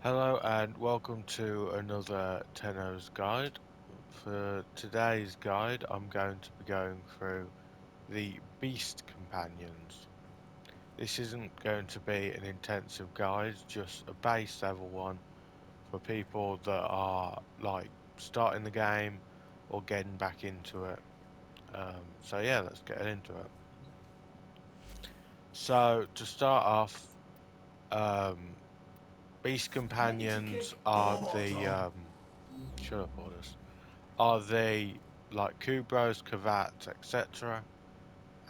Hello and welcome to another Tenno's guide. For today's guide, I'm going to be going through the Beast Companions. This isn't going to be an intensive guide, just a base level one for people that are like starting the game or getting back into it. So yeah, let's get into it. So to start off, um, Beast Companions are the shut up, orders. Are they like Kubros, Kavats, etc.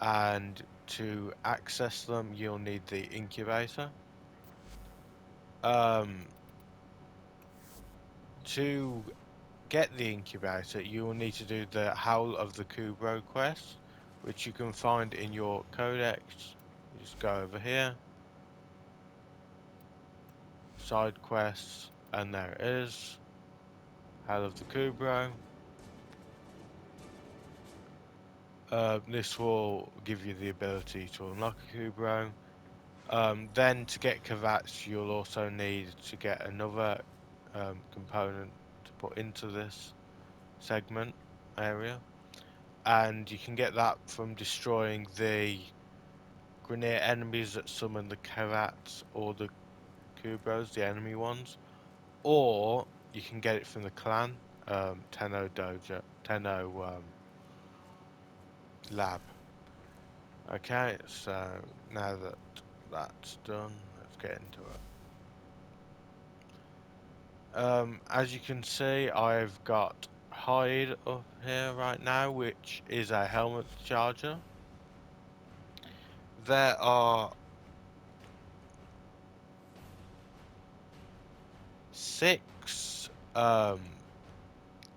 And to access them, you'll need the incubator. Um, to get the incubator, you will need to do the Howl of the Kubro quest, which you can find in your codex. You just go over here, side quests, and there it is. Howl of the Kubro. This will give you the ability to unlock a Kubro. Then to get Kavats, you'll also need to get another component to put into this segment area, and you can get that from destroying the Grineer enemies that summon the Kavats or the Kubros, the enemy ones, or you can get it from the clan Tenno Dojo, Tenno Lab. Okay, so now that that's done, let's get into it. As you can see, I've got Hide up here right now, which is a helmet charger. There are six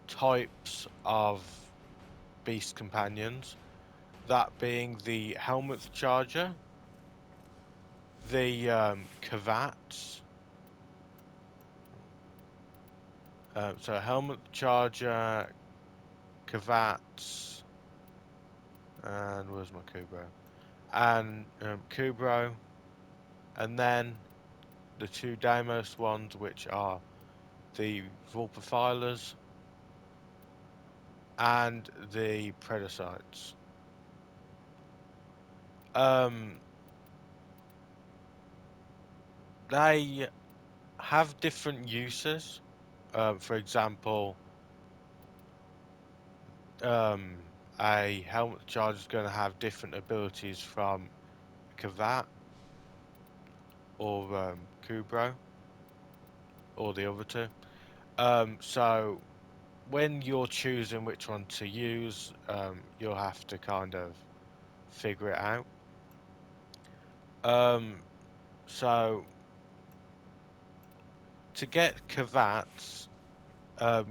types of beast companions, that being the helmet charger, the Kavats, so helmet charger, Kavats, and where's my Kubro? And Kubro, and then the two Deimos ones, which are the Vulpifilers and the Predacites. Um, they have different uses. For example, um, a helmet charge is going to have different abilities from Kavat or Kubro or the other two. So when you're choosing which one to use, you'll have to kind of figure it out. Um, so to get Kavats,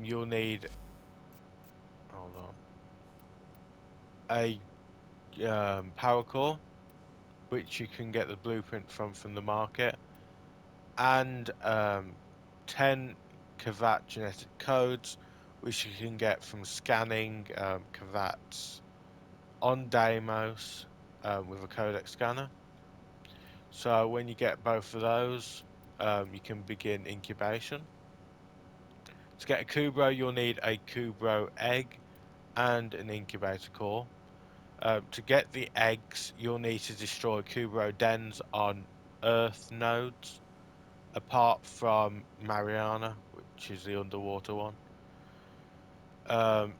you'll need, hold on, a power core, which you can get the blueprint from the market, and 10 Kavat genetic codes, which you can get from scanning Kavats on Deimos with a codex scanner. So when you get both of those, you can begin incubation. To get a Kubro, you'll need a Kubro egg and an incubator core. To get the eggs, you'll need to destroy Kubro dens on Earth nodes, apart from Mariana, which is the underwater one.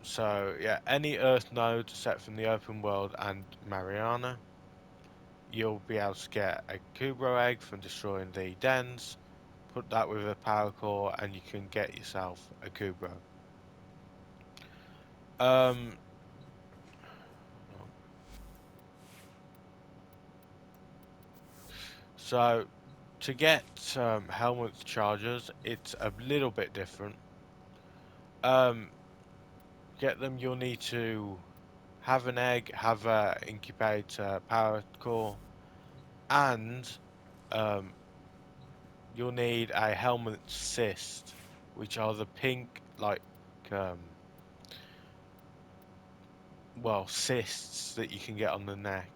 So yeah, any Earth node set from the open world and Mariana, you'll be able to get a Kubro egg from destroying the dens. Put that with a power core, and you can get yourself a Kubro. Um, so to get helmet chargers, it's a little bit different. Um, get them, you'll need to have an egg, have a incubator power core, and um, you'll need a helmet cyst, which are the pink, like, um, well, cysts that you can get on the neck.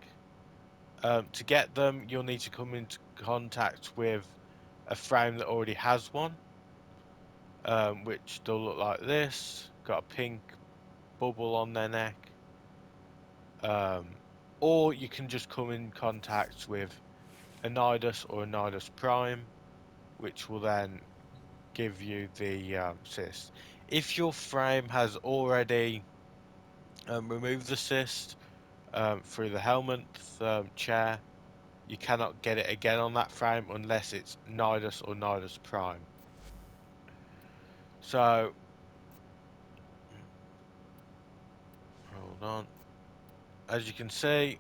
To get them, you'll need to come into contact with a frame that already has one. which they'll look like this. Got a pink bubble on their neck. Or you can just come in contact with a Nidus or a Nidus Prime, which will then give you the cyst. If your frame has already removed the cyst through the helmet chair, you cannot get it again on that frame unless it's Nidus or Nidus Prime. So, hold on. As you can see,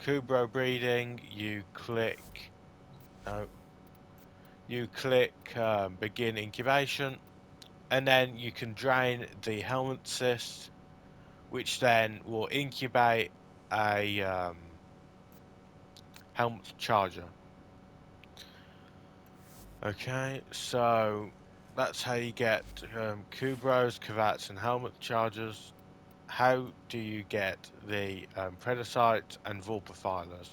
Kubro breeding, you click, no, you click begin incubation, and then you can drain the helmet cyst, which then will incubate a helmet charger. Okay, so that's how you get Kubros, Kavats, and helmet chargers. How do you get the Predacite and Vulpifilers?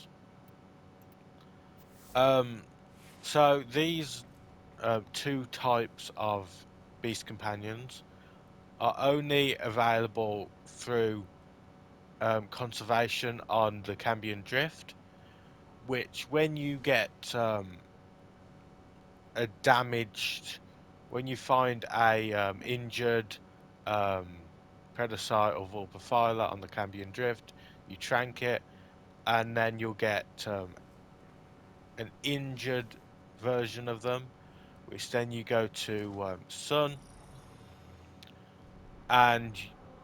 So these two types of beast companions are only available through conservation on the Cambion Drift, which when you get a damaged, when you find a injured um, Predacite or Vulpaphyla on the Cambion Drift, you trank it, and then you'll get an injured version of them, which then you go to Sun, and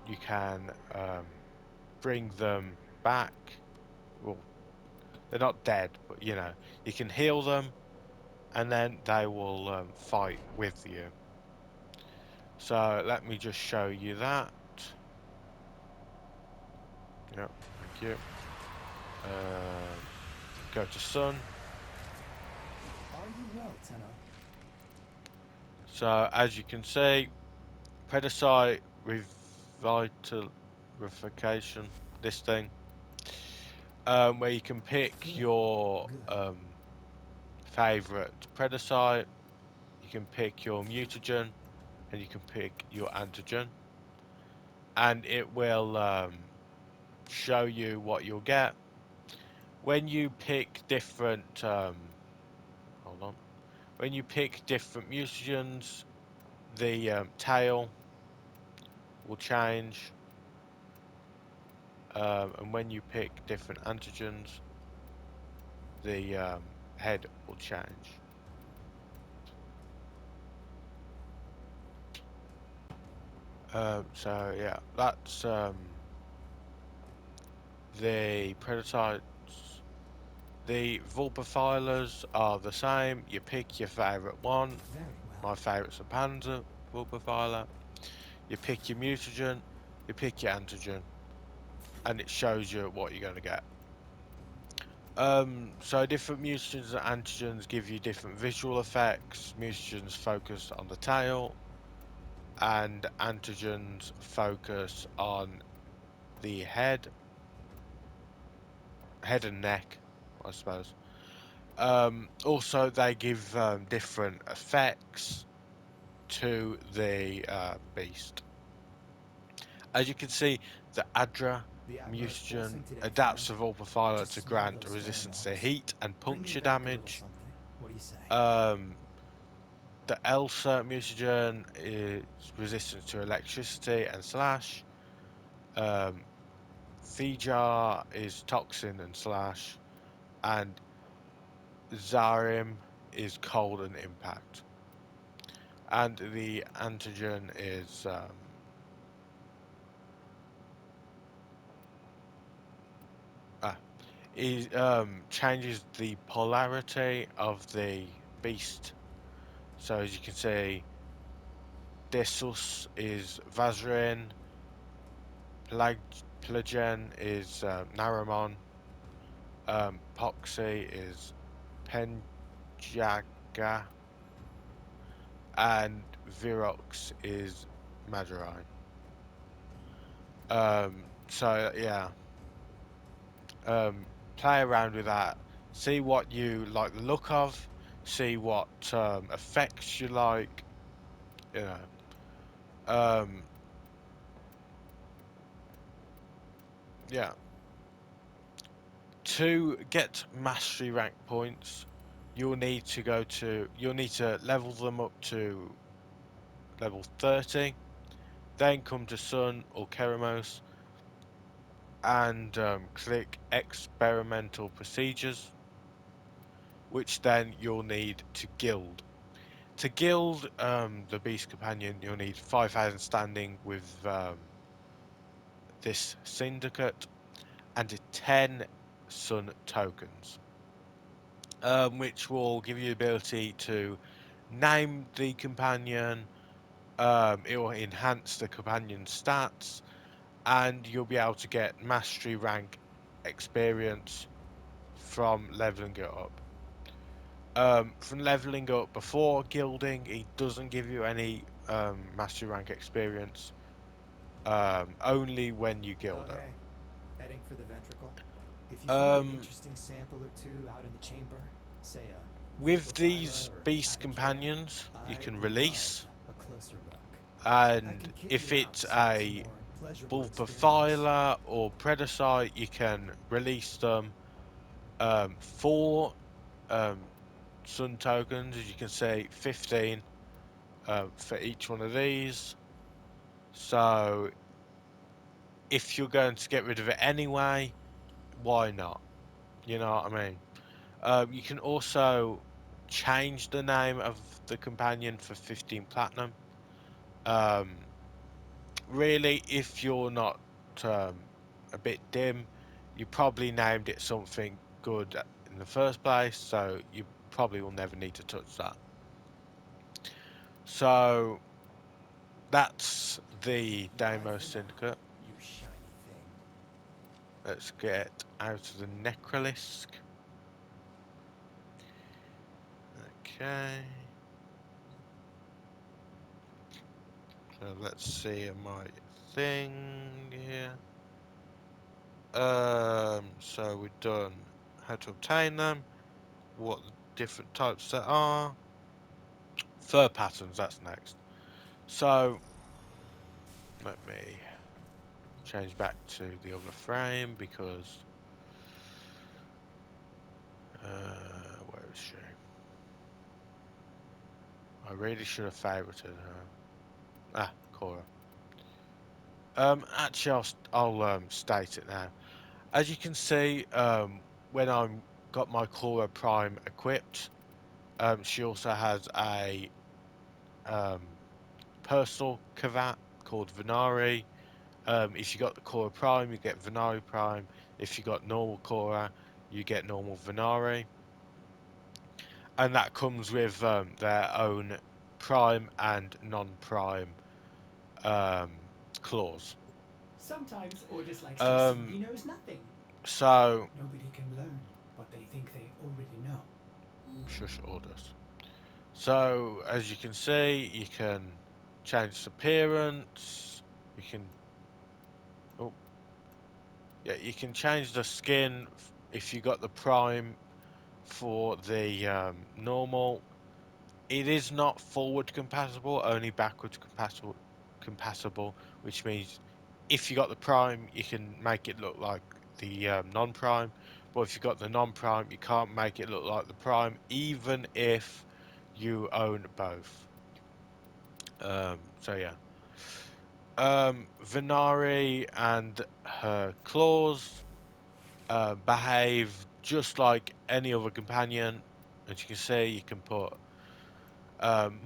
you can bring them back. Well, they're not dead, but you can heal them, and then they will fight with you. So let me just show you that. Yep, thank you. Go to Sun. Are you well, Tenno? So as you can see, Predacite revitalification, this thing, where you can pick Good, your good. favorite Predacite, you can pick your mutagen, and you can pick your antigen, and it will show you what you'll get. When you pick different, hold on, when you pick different mutagens, the tail will change, and when you pick different antigens, the head will change. So yeah, that's the prototypes. The Vulpifilers are the same. You pick your favourite one. Very well. My favourite's a Panzer Vulpifiler. You pick your mutagen, you pick your antigen, and it shows you what you're going to get. So different mutagens and antigens give you different visual effects. Mutagens focus on the tail, and antigens focus on the head and neck, I suppose. Also, they give different effects to the beast. As you can see, the Adra The Admiral's mutagen forcing today, Tenno. adapts the Vulpifila to Just smell grant those resistance to pheromones. heat and Bring me puncture back a little damage. something. What do you say? Um, the Elsa mutagen is resistant to electricity and slash. Um, Thijar is toxin and slash, and Zarim is cold and impact. And the antigen ah, changes the polarity of the beast. So as you can see, Dissus is Vazrin, Plag Plagen is Naramon, Poxy is Penjaga, and Virox is Madurai. So yeah, play around with that. See what you like the look of. See what effects you like. you know. Um, yeah. To get mastery rank points, you'll need to level them up to level 30, then come to Sun or Keramos and click experimental procedures, which then you'll need to guild. To guild the Beast Companion, you'll need 5,000 standing with this syndicate and 10 Sun tokens, which will give you the ability to name the companion. It will enhance the companion's stats, and you'll be able to get mastery rank experience from leveling it up. From leveling up before guilding, it doesn't give you any mastery rank experience. Only when you Oh, guild it. hey. Heading for the ventricle. If you find an Um, interesting sample or two out in the chamber, say a with vocal these phyla or beast patagia, companions, you I'd can love release, a closer look. I and can kit if you out it's so it's a a more pleasurable experience. Bulbaphyla or Predacite, you can release them for um, Sun tokens, as you can see, 15 for each one of these. So if you're going to get rid of it anyway, why not? You know what I mean? You can also change the name of the companion for 15 platinum. Um, really, if you're not um, a bit dim, you probably named it something good in the first place, so you probably will never need to touch that. So that's the Bye Demo for now, Syndicate. you shiny thing. Let's get out of the Necrolisk. Okay. So let's see my thing here. So we've done how to obtain them, what the different types there are. Fur patterns, that's next. So let me change back to the other frame because where is she? I really should have favorited her. Ah, Cora. Actually, I'll state it now. As you can see, when I'm got my Cora Prime equipped, she also has a um, personal Kavat called Venari. If you got the Cora Prime, you get Venari Prime. If you got normal Cora, you get normal Venari, and that comes with their own Prime and non-Prime um, clause. Sometimes Ordis likes to assume he Um, knows nothing. so Nobody can learn what they think they already know. shush orders. So as you can see, you can change its appearance. You can, oh yeah, you can change the skin if you got the Prime for the normal. It is not forward compatible, only backward compatible, which means if you got the Prime, you can make it look like the non-Prime. But if you got the non-Prime, you can't make it look like the Prime, even if you own both. So yeah. Venari and her claws behave just like any other companion. As you can see, you can put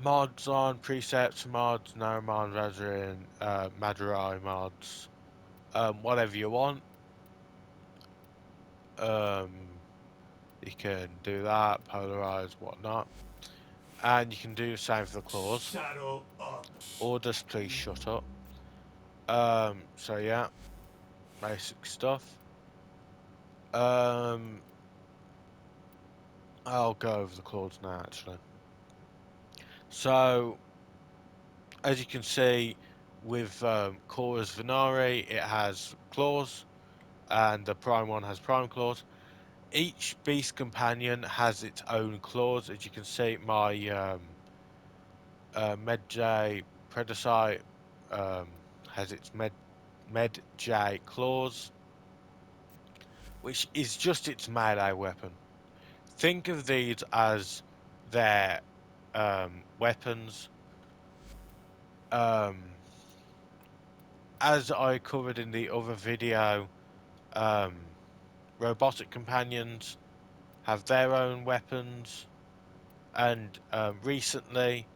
mods on, presets mods, Naramon, Razarin, Madurai mods, whatever you want. Um, you can do that, polarize, whatnot. And you can do the same for the claws. Saddle up. Or just please shut up. So yeah, basic stuff. Um, I'll go over the claws now actually. So as you can see with Cora's Venari, it has claws and the prime one has prime claws. Each beast companion has its own claws. As you can see, my Med-J Predacite has its Med-J claws, which is just its melee weapon. Think of these as their weapons. Um, as I covered in the other video, um, robotic companions have their own weapons, and recently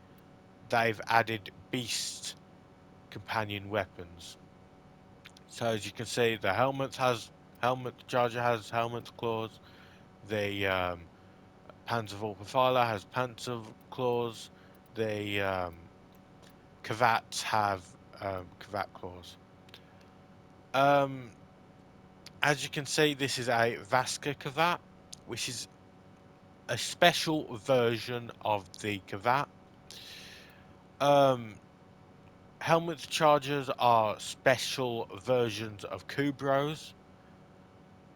they've added beast companion weapons. So as you can see, the helmet charger has helmet claws. The Panzervorprofiler has Panzer claws. The Cavats have Cavat claws. Um, as you can see, this is a Vaska Cavat, which is a special version of the Cavat. Um, Helmet chargers are special versions of Kubros,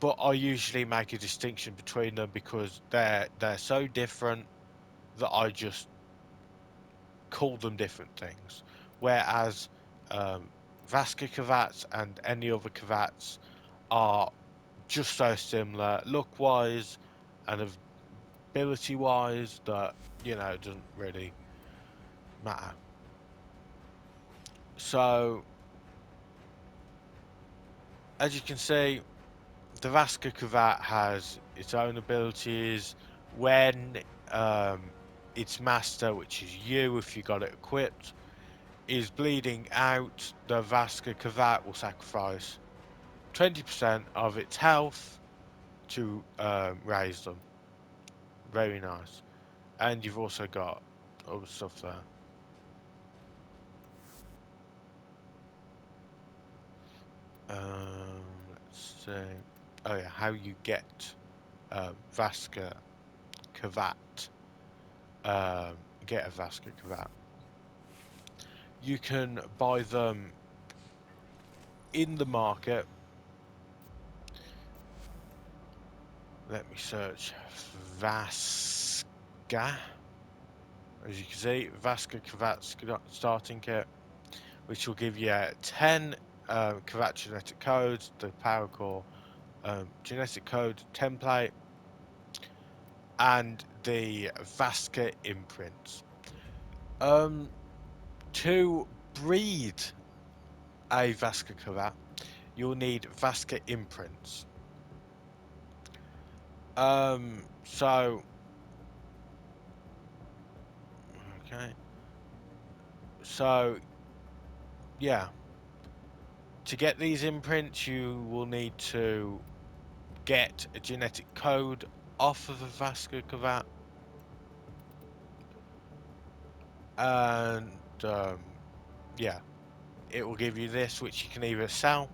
but I usually make a distinction between them because they're so different that I just call them different things. Whereas um, Vaska Cavats and any other Cavats are just so similar look wise and ability wise that it doesn't really matter. So as you can see, the Vaska Cavat has its own abilities. When um, its master, which is you if you got it equipped, is bleeding out, the Vaska Cavat will sacrifice 20% of its health to raise them. Very nice. And you've also got other stuff there. Let's see. Oh yeah, how you get Vaska Cavat. Get a Vaska Cavat. You can buy them in the market. Let me search Vaska. As you can see, Vaska Cavat starting kit, which will give you 10 Cavat genetic codes, the Power Core genetic code template, and the Vaska imprints. To breed a Vaska Cavat, you'll need Vaska imprints. So okay, so yeah, to get these imprints, you will need to get a genetic code off of a Vaska Cavat, and yeah, it will give you this, which you can either sell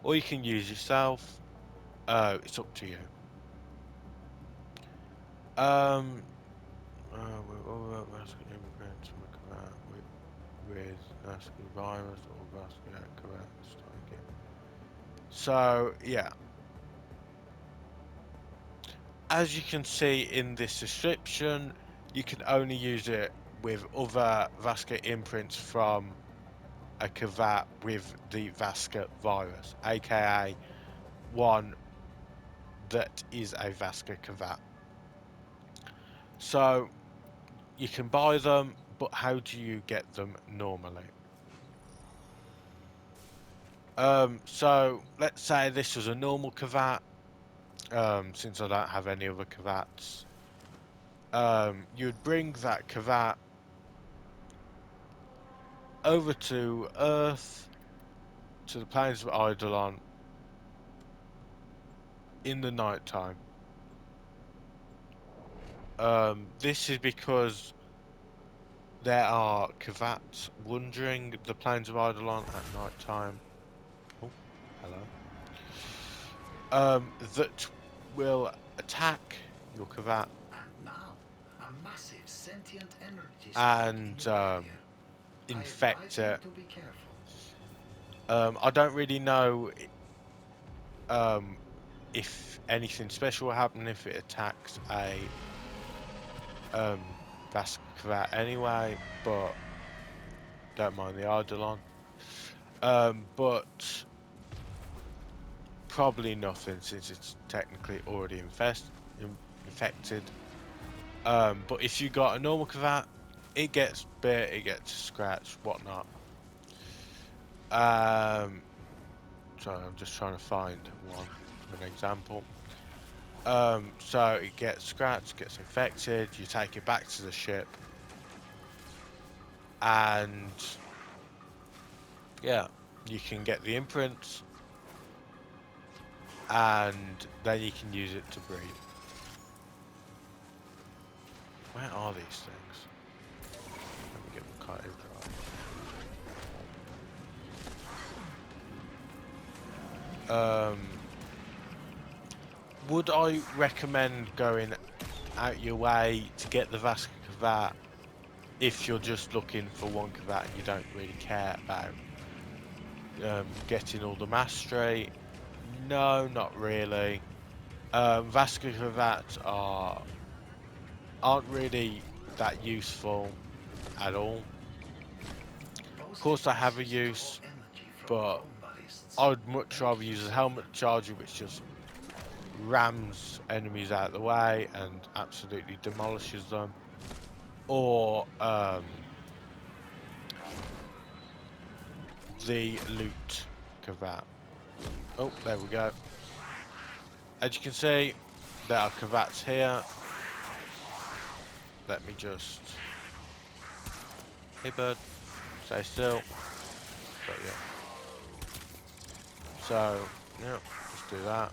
or you can use yourself. It's up to you. Um, with other Vaska immigrants from a Cavat with Vaska virus or Vaska Cavat starting. So yeah, as you can see in this description, you can only use it with other Vaska imprints from a Cavat with the Vaska virus, aka one that is a Vaska Cavat. So you can buy them, but how do you get them normally? So let's say this was a normal Cavat, since I don't have any other Cavats. You'd bring that Cavat over to Earth, to the plains of Eidolon in the night time. This is because there are Cavats wandering the plains of Eidolon at night time. Oh, hello. That will attack your Cavat And now, a massive sentient energy spike in and your area. I infect advise you it. to be careful. I don't really know um, if anything special will happen if it attacks a Vasca Cravat anyway, but don't mind the Eidolon. But probably nothing since it's technically already infected. But if you got a normal Cravat, it gets bit, it gets scratched, whatnot. Sorry, I'm just trying to find an example. So it gets scratched, gets infected, you take it back to the ship, and yeah, you can get the imprints, and then you can use it to breed. Where are these things? Let me get my card right. Would I recommend going out your way to get the Vasca Cravat if you're just looking for one Cravat and you don't really care about getting all the mastery? No, not really. Vasca Cravats aren't really that useful at all. Of course, they have a use, but I would much rather use a helmet charger, which just rams enemies out of the way and absolutely demolishes them, or the loot Cravat. Oh, there we go. As you can see, there are Cravats here. Let me just... Hey, bird. Stay still. But yeah. So, yeah, let's do that.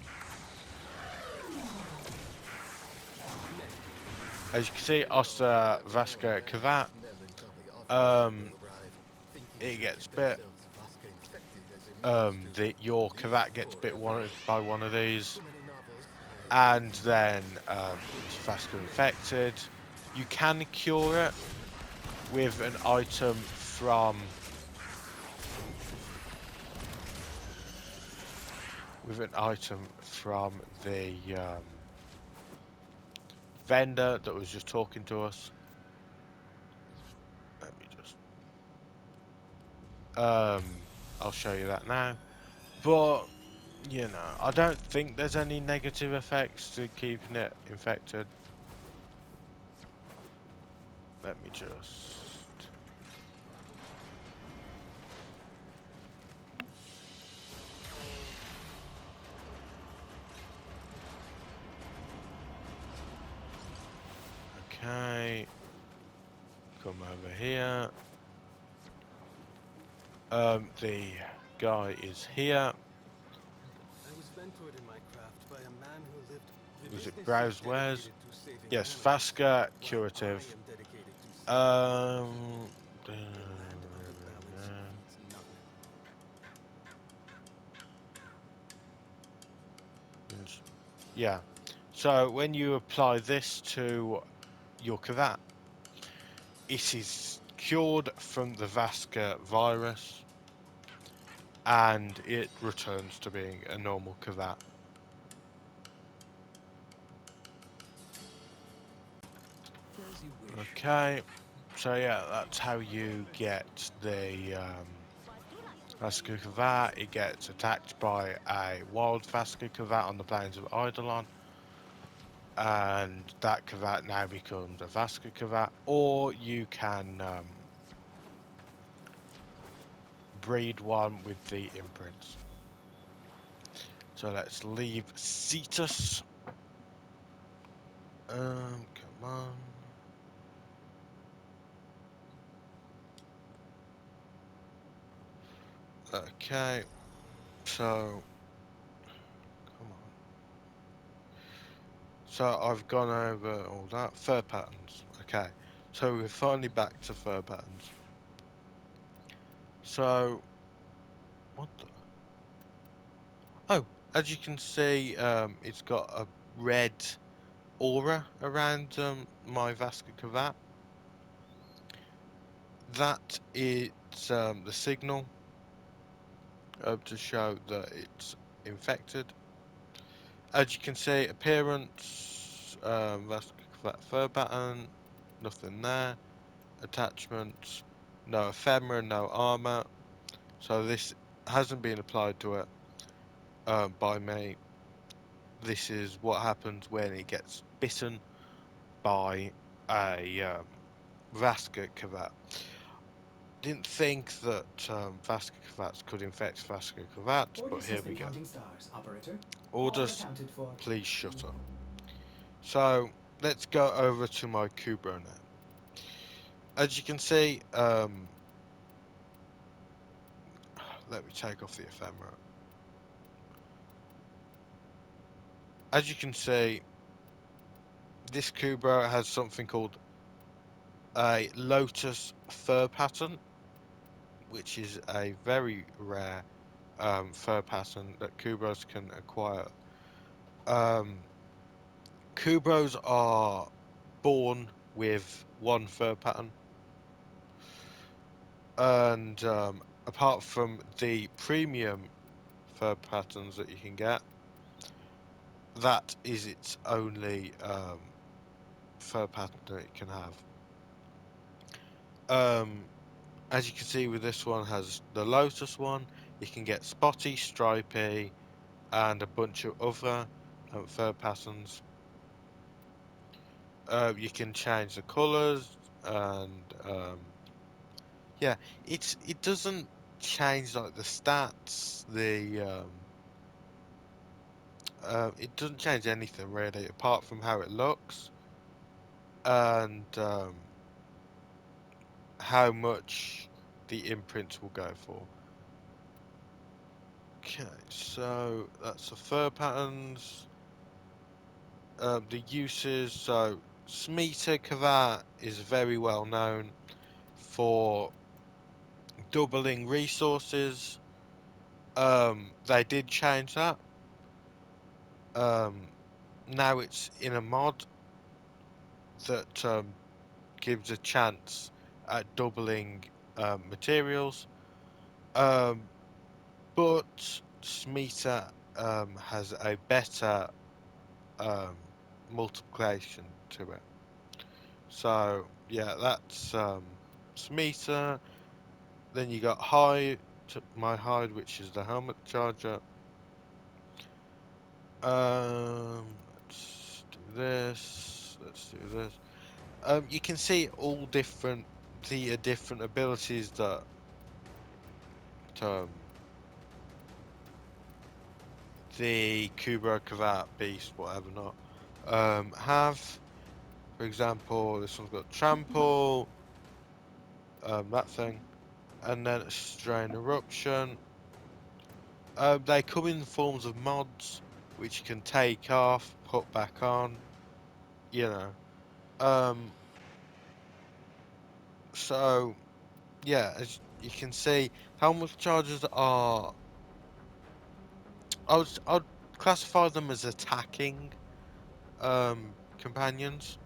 As you can see, Oster Vasca Cravat, it gets bit. Your Cravat gets bit by one of these, and then it's Vasca infected. You can cure it with an item from the vendor that was just talking to us. Let me just I'll show you that now. But you know, I don't think there's any negative effects to keeping it infected. Let me just... Okay. Come over here. The guy is here. Was it browse wares? Yes, Vasca curative. Um, yeah. So when you apply this to your Cravat, it is cured from the Vasca virus, and it returns to being a normal Cravat. Okay, so yeah, that's how you get the Vasca Cravat. It gets attacked by a wild Vasca Cravat on the plains of Eidolon, and that Cravat now becomes a Vasca Cravat, or you can breed one with the imprints. So let's leave Cetus. Come on. Okay, so come on. So I've gone over all that. Fur patterns. Okay, so we're finally back to fur patterns. So, what the? Oh, as you can see, it's got a red aura around my Vasca Cravat. That is the signal to show that it's infected. As you can see, appearance, Vasca Cravat fur pattern, nothing there. Attachments, no ephemera, no armor. So this hasn't been applied to it by me. This is what happens when it gets bitten by a Vasca Kavat. Didn't think that Vasca Kavats could infect Vasca Kavats, but here we System go. counting stars, operator. All Orders, accounted for. please shut up. So let's go over to my Kubro now. As you can see, let me take off the ephemera. As you can see, this Kubro has something called a Lotus fur pattern, which is a very rare fur pattern that Kubros can acquire. Um, Kubros are born with one fur pattern, and apart from the premium fur patterns that you can get, that is its only fur pattern that it can have. As you can see with this one has the Lotus one, you can get spotty, stripy, and a bunch of other fur patterns. You can change the colours, and yeah, it doesn't change like the stats, it doesn't change anything really apart from how it looks and how much the imprints will go for. Okay, so that's the fur patterns. The uses, so Smeeta Kavat is very well known for doubling resources. They did change that. Um, Now it's in a mod that gives a chance at doubling materials. Um, but Smeeta has a better um, multiplication to it. So yeah, that's Smeeta. Then you got my hide, which is the helmet charger. Let's do this. Let's do this. You can see all different abilities that um the Kubra Kavat beast, whatever not, have. For example, this one's got trample, that thing, and then a strain eruption. They come in forms of mods, which you can take off, put back on, you know. Um, so yeah, as you can see, helmet chargers are. I'd classify them as attacking companions,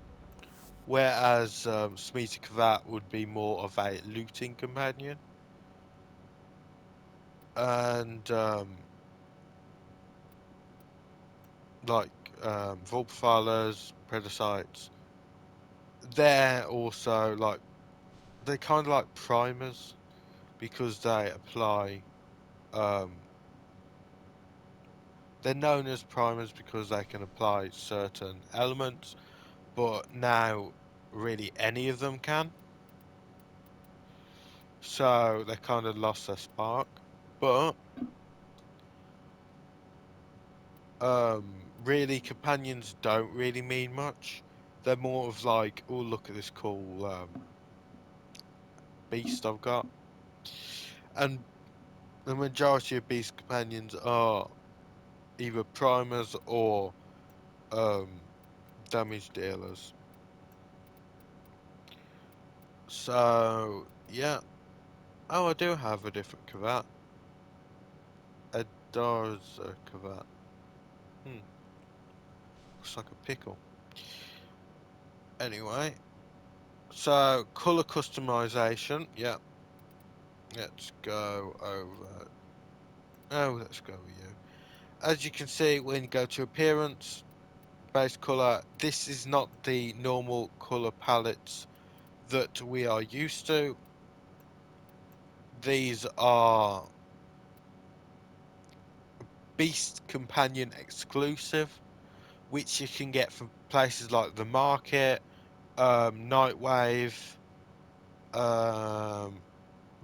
whereas Smeeta Kavat would be more of a looting companion. And like Vorpfalers, Predosites, they're also like they're kind of like primers because they apply. Um, they're known as primers because they can apply certain elements, but now really any of them can. So they kind of lost their spark. But really, companions don't really mean much. They're more of like, oh, look at this cool beast I've got. And the majority of beast companions are either primers or um, damage dealers. So, yeah. Oh, I do have a different Kavat. A Darza Kavat. Looks like a pickle. Anyway, so color customization. Yeah, let's go over. Oh, let's go with you. As you can see, when you go to appearance, base color. This is not the normal color palettes that we are used to. These are Beast Companion exclusive, which you can get from places like the market, Nightwave, um,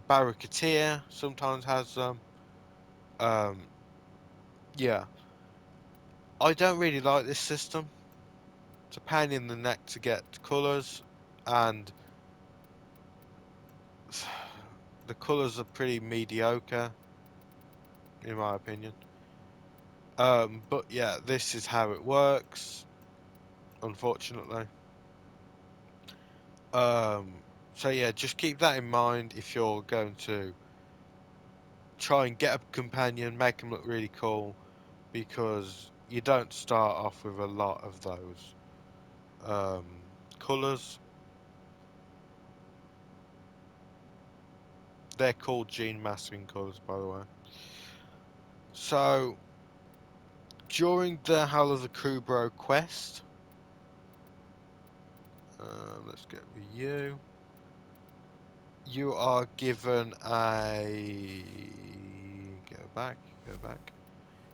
Barracuteer sometimes has them. Um, yeah, I don't really like this system. It's a pain in the neck to get colours, and the colours are pretty mediocre, in my opinion. But yeah, this is how it works, unfortunately. Um, so yeah, just keep that in mind if you're going to try and get a companion, make them look really cool, because you don't start off with a lot of those um, colours. They're called gene masking colours, by the way. So, during the Howl of the Kubro quest, let's get with you. You are given a... go back.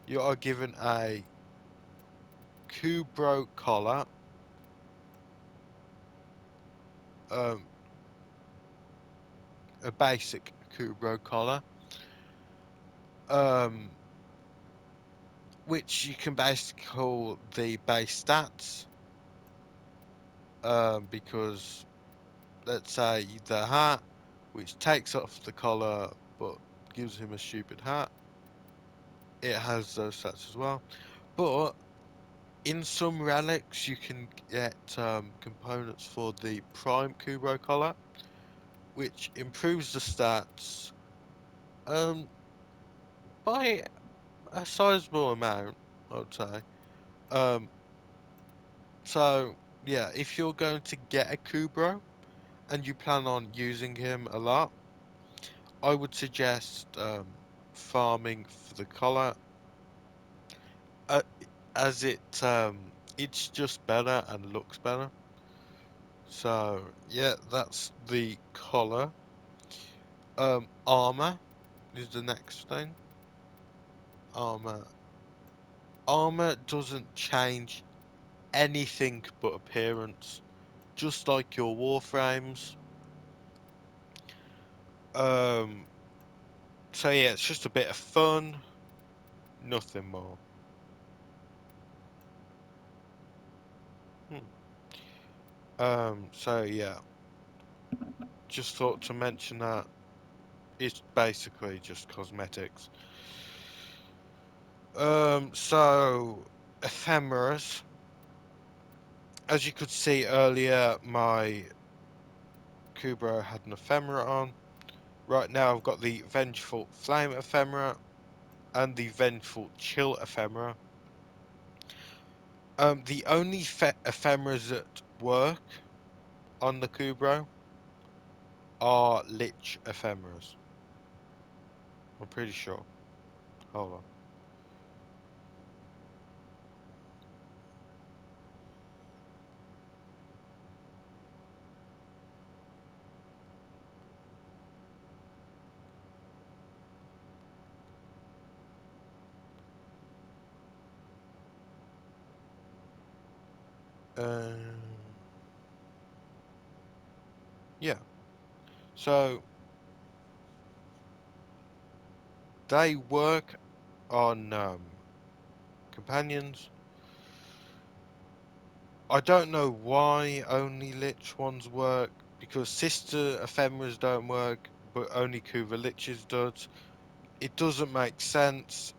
You are given a Kubro collar, um, a basic Kubro collar, um, which you can basically call the base stats, because let's say the hat, which takes off the collar but gives him a stupid hat, it has those stats as well. But in some relics, you can get components for the Prime Kubro collar, which improves the stats um, by a sizable amount, I would say. Um, so, yeah, if you're going to get a Kubro and you plan on using him a lot, I would suggest farming for the collar, uh, as it's just better and looks better. So yeah, that's the collar. Armor is the next thing. Armor. Armor doesn't change anything but appearance, just like your Warframes. Um, so yeah, it's just a bit of fun, nothing more. Hmm. So yeah, just thought to mention that it's basically just cosmetics. So ephemeras. As you could see earlier, my Kubro had an ephemera on. Right now, I've got the Vengeful Flame ephemera and the Vengeful Chill ephemera. The only ephemeras that work on the Kubro are Lich ephemeras. I'm pretty sure. Hold on. Yeah. So they work on companions. I don't know why only Lich ones work, because sister ephemeras don't work, but only Kuva Liches does. It doesn't make sense.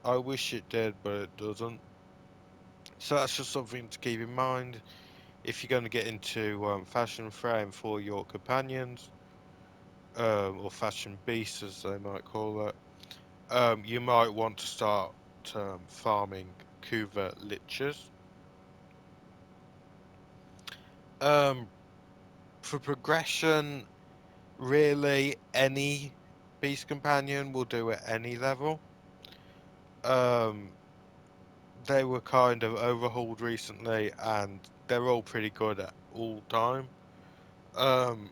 I wish it did, but it doesn't. So that's just something to keep in mind if you're going to get into fashion frame for your companions, or fashion beasts as they might call it. You might want to start farming Kuva Liches. Um, for progression, really, any beast companion will do at any level. Um, they were kind of overhauled recently, and they're all pretty good at all time. Um,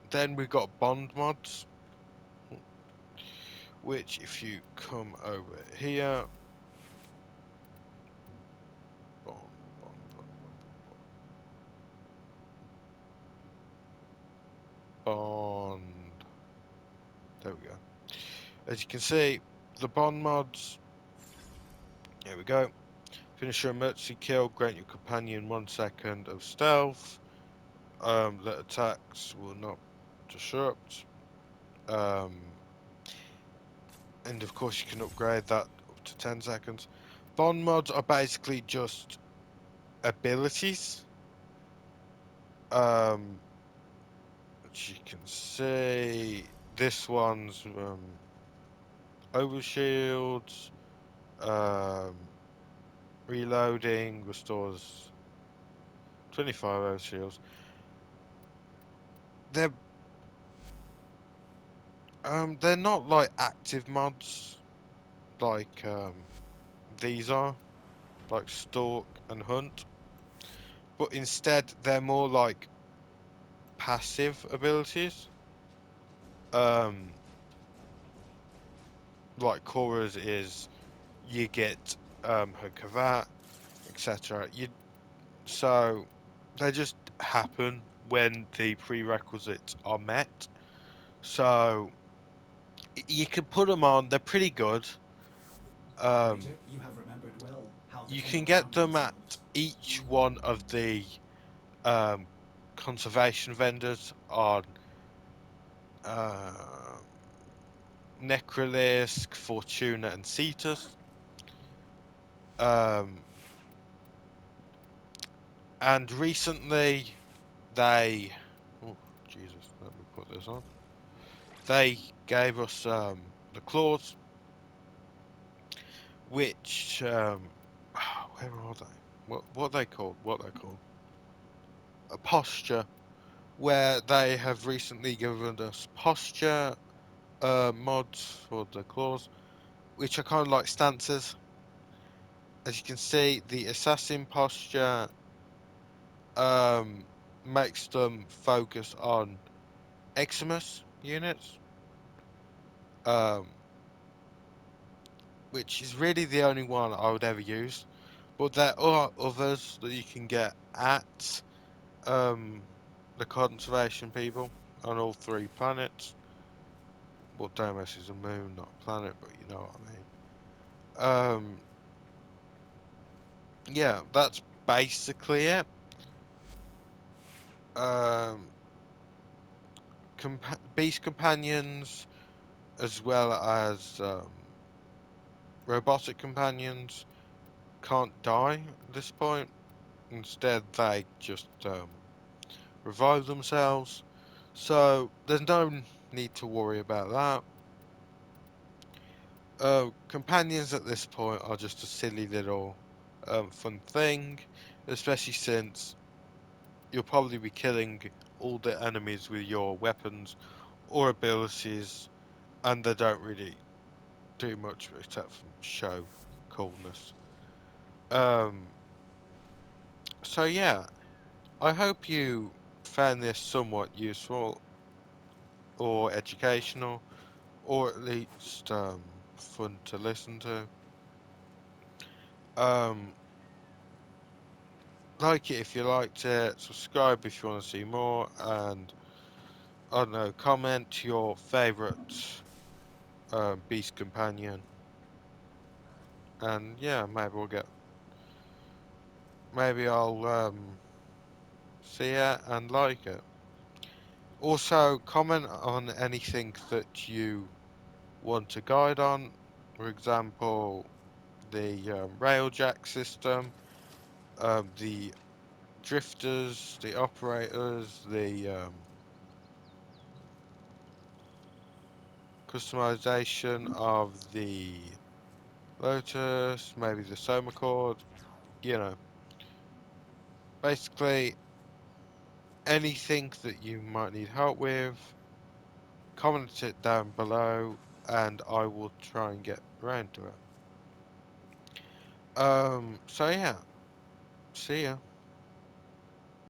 then we got bond mods, which if you come over here, bond, bond, bond, bond. There we go. As you can see, the bond mods. Here we go. Finish your emergency kill. Grant your companion 1 second of stealth. That attacks will not disrupt. Um, and of course, you can upgrade that up to 10 seconds. Bond mods are basically just abilities. Which you can see. This one's overshields. Um, Reloading restores 25 overshields. They're they're not like active mods like these are, like stalk and hunt, but instead they're more like passive abilities. Um, like Cora's is you get her kavat, etc. You so they just happen when the prerequisites are met. So you can put them on. They're pretty good. Major, you have remembered well how the You Tenno can get armed them at themselves. each one of the um, conservation vendors on um Necrolisk, Fortuna, and Cetus. Um, and recently they, oh Jesus, let me put this on. They gave us the claws, which where are they? What are they called? What are they called? A posture, where they have recently given us posture mods for the claws, which are kind of like stances. As you can see, the assassin posture um, makes them focus on Eximus units, um, which is really the only one I would ever use. But there are others that you can get at um, the conservation people on all 3 planets. Well, Deimos is a moon, not a planet, but you know what I mean. Yeah, that's basically it. Um, beast companions, as well as robotic companions, can't die at this point. Instead, they just revive themselves. So there's no need to worry about that. Companions at this point are just a silly little fun thing, especially since you'll probably be killing all the enemies with your weapons or abilities, and they don't really do much except from show coolness. Um, so yeah, I hope you found this somewhat useful or educational, or at least fun to listen to. Um, like it if you liked it, subscribe if you want to see more, and I don't know, comment your favourite beast companion, and yeah, maybe I'll see it and like it. Also, comment on anything that you want a guide on. For example, the railjack system, the drifters, the operators, the customization of the Lotus, maybe the Soma Cord, you know, basically anything that you might need help with, comment it down below and I will try and get around to it. So yeah, see ya.